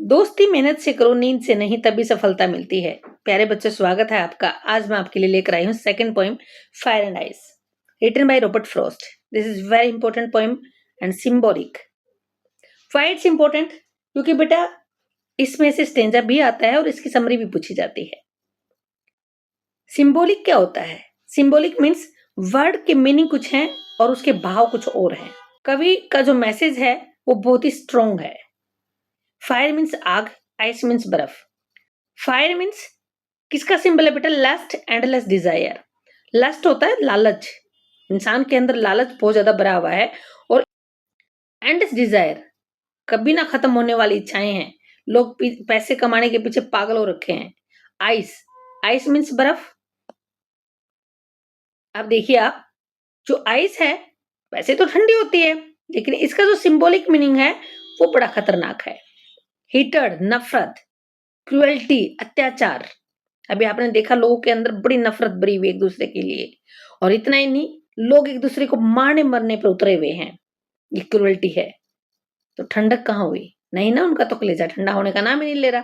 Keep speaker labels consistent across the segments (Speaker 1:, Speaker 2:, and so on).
Speaker 1: दोस्ती मेहनत से करो, नींद से नहीं, तभी सफलता मिलती है। प्यारे बच्चों, स्वागत है आपका। आज मैं आपके लिए लेकर आई हूँ second poem fire and ice, written by Robert Frost. This is very important poem and symbolic. Why it's important? क्योंकि बेटा इसमें से स्टेंजा भी आता है और इसकी समरी भी पूछी जाती है। सिंबॉलिक क्या होता है? सिंबॉलिक मीन्स वर्ड के मीनिंग कुछ है और उसके भाव कुछ और हैं। कवि का जो मैसेज है वो बहुत ही स्ट्रॉन्ग है। फायर मीन्स आग, आइस मीन्स बर्फ। फायर मीन्स किसका सिंबल है बेटा? Lust, endless Dzire. लस्ट होता है लालच, इंसान के अंदर लालच बहुत ज्यादा भरा हुआ है, और एंडलेस डिजायर कभी ना खत्म होने वाली इच्छाएं हैं। लोग पैसे कमाने के पीछे पागल हो रखे हैं। आइस, आइस मीन्स बर्फ। अब देखिए आप, जो आइस है वैसे तो ठंडी होती है, लेकिन इसका जो सिंबॉलिक मीनिंग है वो बड़ा खतरनाक है। हीटेड, नफरत, क्रुएल्टी, अत्याचार। अभी आपने देखा लोगों के अंदर बड़ी नफरत भरी हुई एक दूसरे के लिए, और इतना ही नहीं, लोग एक दूसरे को मारने मरने पर उतरे हुए हैं। ये क्रुएल्टी है। तो ठंडक कहाँ हुई? नहीं ना, उनका तो कलेजा ठंडा होने का नाम ही नहीं ले रहा।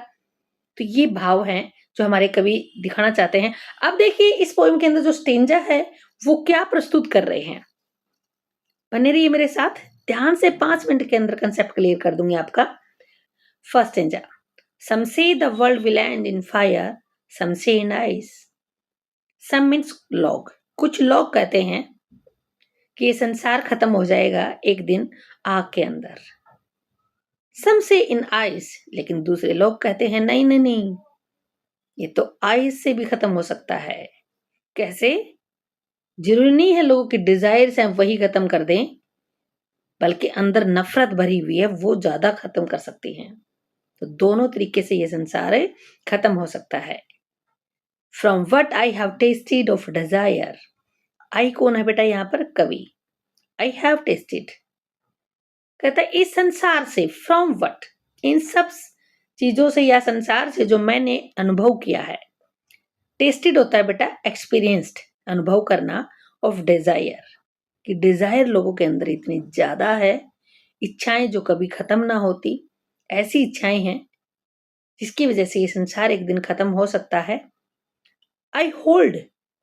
Speaker 1: तो ये भाव हैं जो हमारे कवि दिखाना चाहते हैं। अब देखिए इस पोएम के अंदर जो स्टेंजा है वो क्या प्रस्तुत कर रहे हैं। बने रहिए मेरे साथ, ध्यान से 5 मिनट के अंदर कंसेप्ट क्लियर कर दूंगी आपका। First stanza, some say the world will end in fire, some say in ice. Some means लोग, कुछ लोग कहते हैं कि ये संसार खत्म हो जाएगा एक दिन आग के अंदर। Some say in ice, लेकिन दूसरे लोग कहते हैं नहीं नहीं नहीं, ये तो आइस से भी खत्म हो सकता है। कैसे? जरूरी नहीं है लोगों की डिजायर्स हैं वही खत्म कर दें, बल्कि अंदर नफरत भरी हुई है वो ज्यादा खत्म कर सकती हैं। तो दोनों तरीके से ये संसार खत्म हो सकता है। From what I have tasted of desire. I कौन है बेटा यहाँ पर? कवि। I have tasted, कहता है इस संसार से। From what, इन सब चीजों से या संसार से जो मैंने अनुभव किया है। टेस्टेड होता है बेटा एक्सपीरियंस्ड, अनुभव करना। ऑफ डिजायर, कि डिजायर लोगों के अंदर इतनी ज्यादा है, इच्छाएं जो कभी खत्म ना होती, ऐसी इच्छाएं हैं जिसकी वजह से ये संसार एक दिन खत्म हो सकता है। I hold,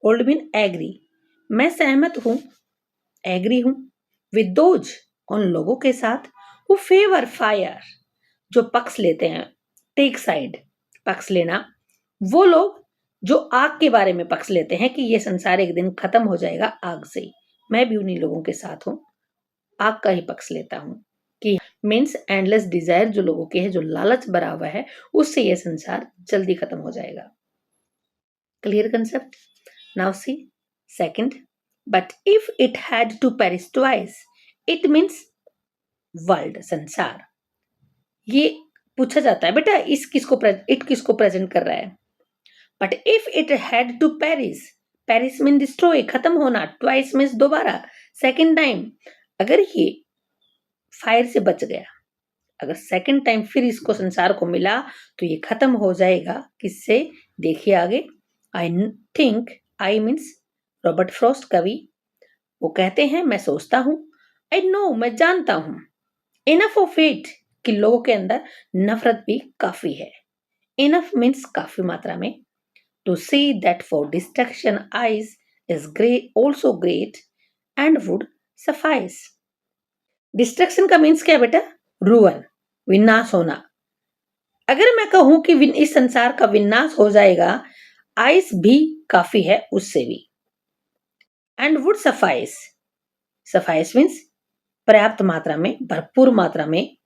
Speaker 1: hold mean agree, मैं सहमत हूं, एग्री हूं। विद दोज, उन लोगों के साथ, हु फेवर फायर, जो पक्ष लेते हैं। टेक साइड, पक्ष लेना। वो लोग जो आग के बारे में पक्ष लेते हैं कि ये संसार एक दिन खत्म हो जाएगा आग से। मैं भी उन्हीं लोगों के साथ हूं, आग का ही पक्ष लेता हूं। कि मीन्स एंडलेस डिजायर जो लोगों के है, जो लालच भरा हुआ है, उससे यह संसार जल्दी खत्म हो जाएगा। Clear concept? Now see, second, but if it had to perish twice, it means world, संसार। ये पूछा जाता है बेटा इस किसको इट किसको प्रेजेंट कर रहा है। But if it had to perish, perish mean destroy, खत्म होना। Twice means दोबारा, second time। अगर ये फायर से बच गया, अगर सेकंड टाइम फिर इसको संसार को मिला, तो ये खत्म हो जाएगा किससे? देखिए आगे। I think, I means Robert Frost कवि, वो कहते हैं मैं सोचता हूं। आई नो, मैं जानता हूं। इनफ ऑफ इट, कि लोगों के अंदर नफरत भी काफी है। इनफ मीन्स काफी मात्रा में। To see that for destruction ice is great, also great, and would suffice. Destruction का मीन्स क्या है बेटा? रुअन, विनाश होना। अगर मैं कहूं कि इस संसार का विनाश हो जाएगा, आइस भी काफी है उससे भी। And would suffice, suffice means पर्याप्त मात्रा में, भरपूर मात्रा में।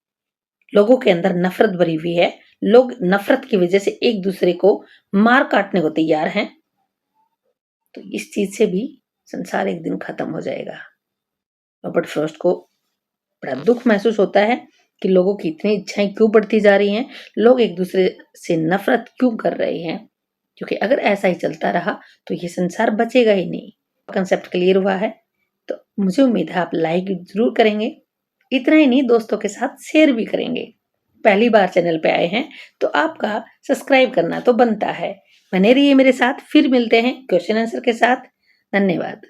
Speaker 1: लोगों के अंदर नफरत भरी हुई है, लोग नफरत की वजह से एक दूसरे को मार काटने को तैयार हैं। तो इस चीज से भी संसार एक दिन खत्म हो जाएगा। रॉबर्ट फ्रॉस्ट को बड़ा दुख महसूस होता है कि लोगों की इतनी इच्छाएं क्यों बढ़ती जा रही हैं, लोग एक दूसरे से नफरत क्यों कर रहे हैं, क्योंकि अगर ऐसा ही चलता रहा तो ये संसार बचेगा ही नहीं। कंसेप्ट क्लियर हुआ है तो मुझे उम्मीद है आप लाइक जरूर करेंगे। इतना ही नहीं, दोस्तों के साथ शेयर भी करेंगे। पहली बार चैनल पे आए हैं तो आपका सब्सक्राइब करना तो बनता है। बने रहिए मेरे साथ, फिर मिलते हैं क्वेश्चन आंसर के साथ। धन्यवाद।